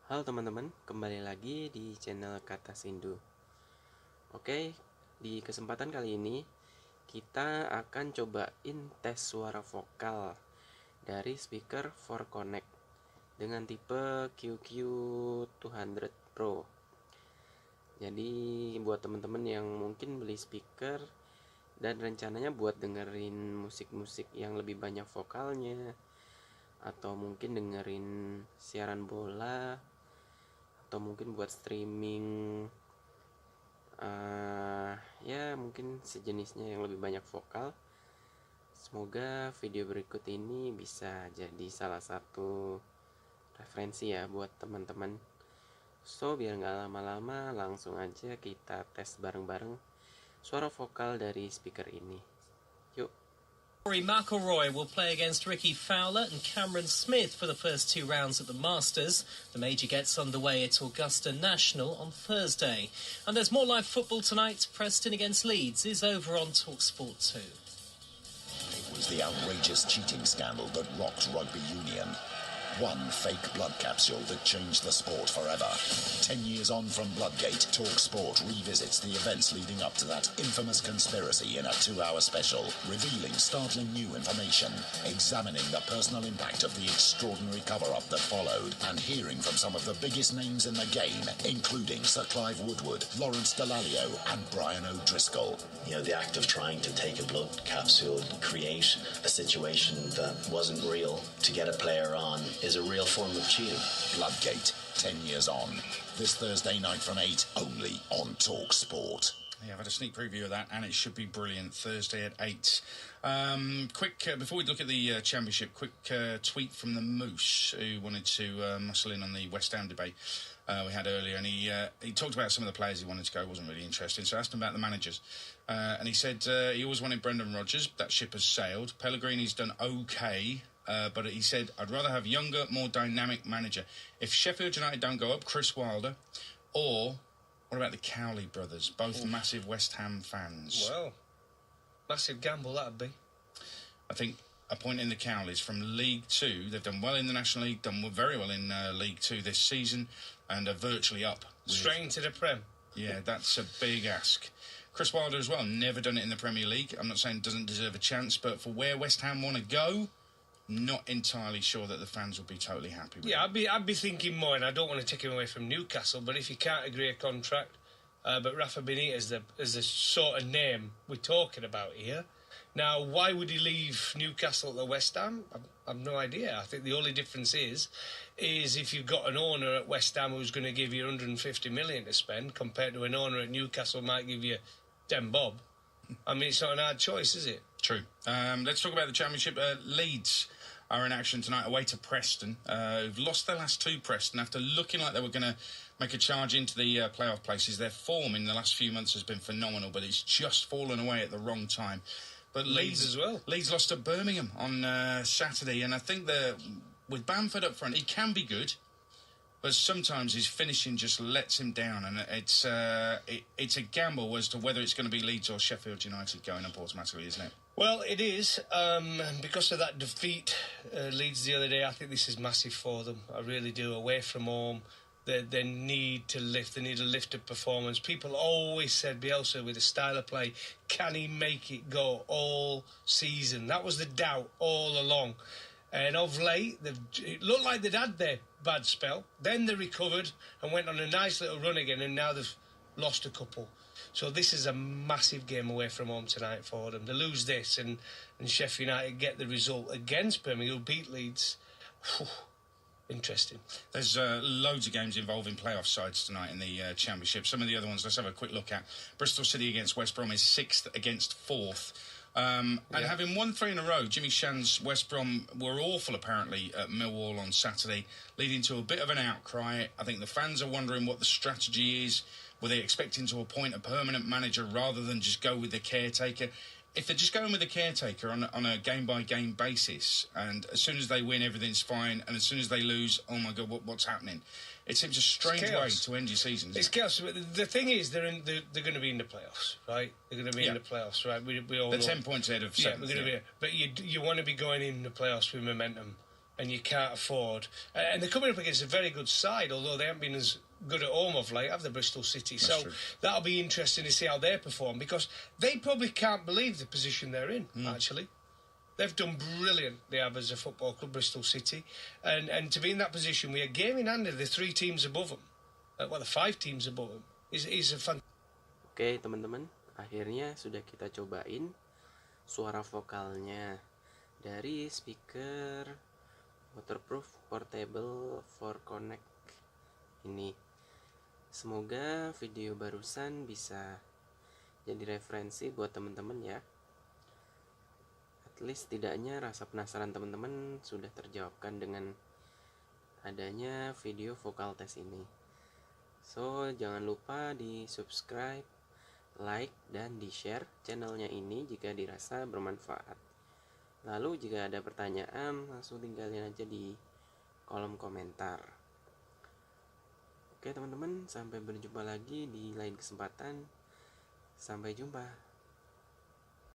Halo teman-teman, kembali lagi di channel Kata Sindu. Oke, di kesempatan kali ini kita akan cobain tes suara vokal dari speaker 4CONNECT dengan tipe QQ200 Pro. Jadi buat teman-teman yang mungkin beli speaker dan rencananya buat dengerin musik-musik yang lebih banyak vokalnya, atau mungkin dengerin siaran bola, atau mungkin buat streaming, ya mungkin sejenisnya yang lebih banyak vokal. Semoga video berikut ini bisa jadi salah satu referensi ya buat teman-teman. So biar nggak lama-lama, langsung aja kita tes bareng-bareng suara vokal dari speaker ini. Yuk. Rory McIlroy will play against Ricky Fowler and Cameron Smith for the first two rounds at the Masters. The major gets underway at Augusta National on Thursday. And there's more live football tonight. Preston against Leeds is over on TalkSport 2. It was the outrageous cheating scandal that rocked rugby union. One fake blood capsule that changed the sport forever. 10 years on from Bloodgate, TalkSport revisits the events leading up to that infamous conspiracy in a 2-hour special, revealing startling new information, examining the personal impact of the extraordinary cover-up that followed, and hearing from some of the biggest names in the game, including Sir Clive Woodward, Lawrence Dallaglio, and Brian O'Driscoll. You know, the act of trying to take a blood capsule, create a situation that wasn't real to get a player on is a real form of cheating. Bloodgate, 10 years on. This Thursday night from 8, only on TalkSport. Yeah, I've had a sneak preview of that, and it should be brilliant. Thursday at 8. Before we look at the championship, quick tweet from the Moose, who wanted to muscle in on the West Ham debate we had earlier, and he talked about some of the players he wanted to go. It wasn't really interesting, so I asked him about the managers. And he said he always wanted Brendan Rodgers. That ship has sailed. Pellegrini's done okay. But he said, I'd rather have younger, more dynamic manager. If Sheffield United don't go up, Chris Wilder. Or, what about the Cowley brothers? Both massive West Ham fans. Well, massive gamble that'd be. I think appointing the Cowleys from League Two, they've done well in the National League, done very well in League Two this season, and are virtually up. Straight into the Prem. Yeah, that's a big ask. Chris Wilder as well, never done it in the Premier League. I'm not saying doesn't deserve a chance, but for where West Ham want to go, not entirely sure that the fans will be totally happy with it. I'd be thinking more, and I don't want to take him away from Newcastle, but if you can't agree a contract, but Rafa Benitez is the sort of name we're talking about here. Now, why would he leave Newcastle to West Ham? I've no idea. I think the only difference is if you've got an owner at West Ham who's going to give you 150 million to spend, compared to an owner at Newcastle who might give you 10 bob. I mean, it's not an hard choice, is it? True. Let's talk about the championship. Leeds are in action tonight away to Preston, who've lost their last two. Preston, after looking like they were going to make a charge into the playoff places. Their form in the last few months has been phenomenal, but it's just fallen away at the wrong time. But Leeds as well. Leeds lost to Birmingham on Saturday, and I think that with Bamford up front, he can be good, but sometimes his finishing just lets him down, and it's a gamble as to whether it's going to be Leeds or Sheffield United going up automatically, isn't it? Well, it is. Because of that defeat, Leeds the other day, I think this is massive for them. I really do. Away from home, they need to lift. They need a lifted performance. People always said Bielsa, with his style of play, can he make it go all season? That was the doubt all along. And of late, it looked like they'd had their bad spell. Then they recovered and went on a nice little run again, and now they've lost a couple. So this is a massive game away from home tonight for them. They lose this, and Sheffield United get the result against Birmingham, who beat Leeds. Whew, interesting. There's loads of games involving playoff sides tonight in the Championship. Some of the other ones, let's have a quick look at. Bristol City against West Brom is 6th against 4th. And having won 3 in a row, Jimmy Shan's West Brom were awful, apparently, at Millwall on Saturday, leading to a bit of an outcry. I think the fans are wondering what the strategy is. Were they expecting to appoint a permanent manager rather than just go with the caretaker? If they're just going with the caretaker on a game-by-game basis, and as soon as they win, everything's fine, and as soon as they lose, oh my God, what's happening? It seems a strange way to end your season. It's chaos. The thing is, they're going to be in the playoffs, right? They're going to be in the playoffs, right? We all they're know. 10 points ahead of 7th. We're going to be. But you want to be going in the playoffs with momentum. and you can't afford. And they're coming up against a very good side, although they haven't been as good at home of late, have the Bristol City? That's So true. that'll be interesting to see how they perform, because they probably can't believe the position they're in, actually. They've done brilliant, they have, as a football club, Bristol City. And to be in that position, we are game in hand of the 3 teams above them, well, the 5 teams above them, is a fantastic. Oke teman-teman, akhirnya sudah kita cobain suara vokalnya dari speaker waterproof portable 4CONNECT ini. Semoga video barusan bisa jadi referensi buat teman-teman ya. At least tidaknya rasa penasaran teman-teman sudah terjawabkan dengan adanya video vokal tes ini. So, jangan lupa di subscribe, like, dan di share channelnya ini jika dirasa bermanfaat. Lalu jika ada pertanyaan, langsung tinggalin aja di kolom komentar. Oke teman-teman, sampai berjumpa lagi di lain kesempatan. Sampai jumpa.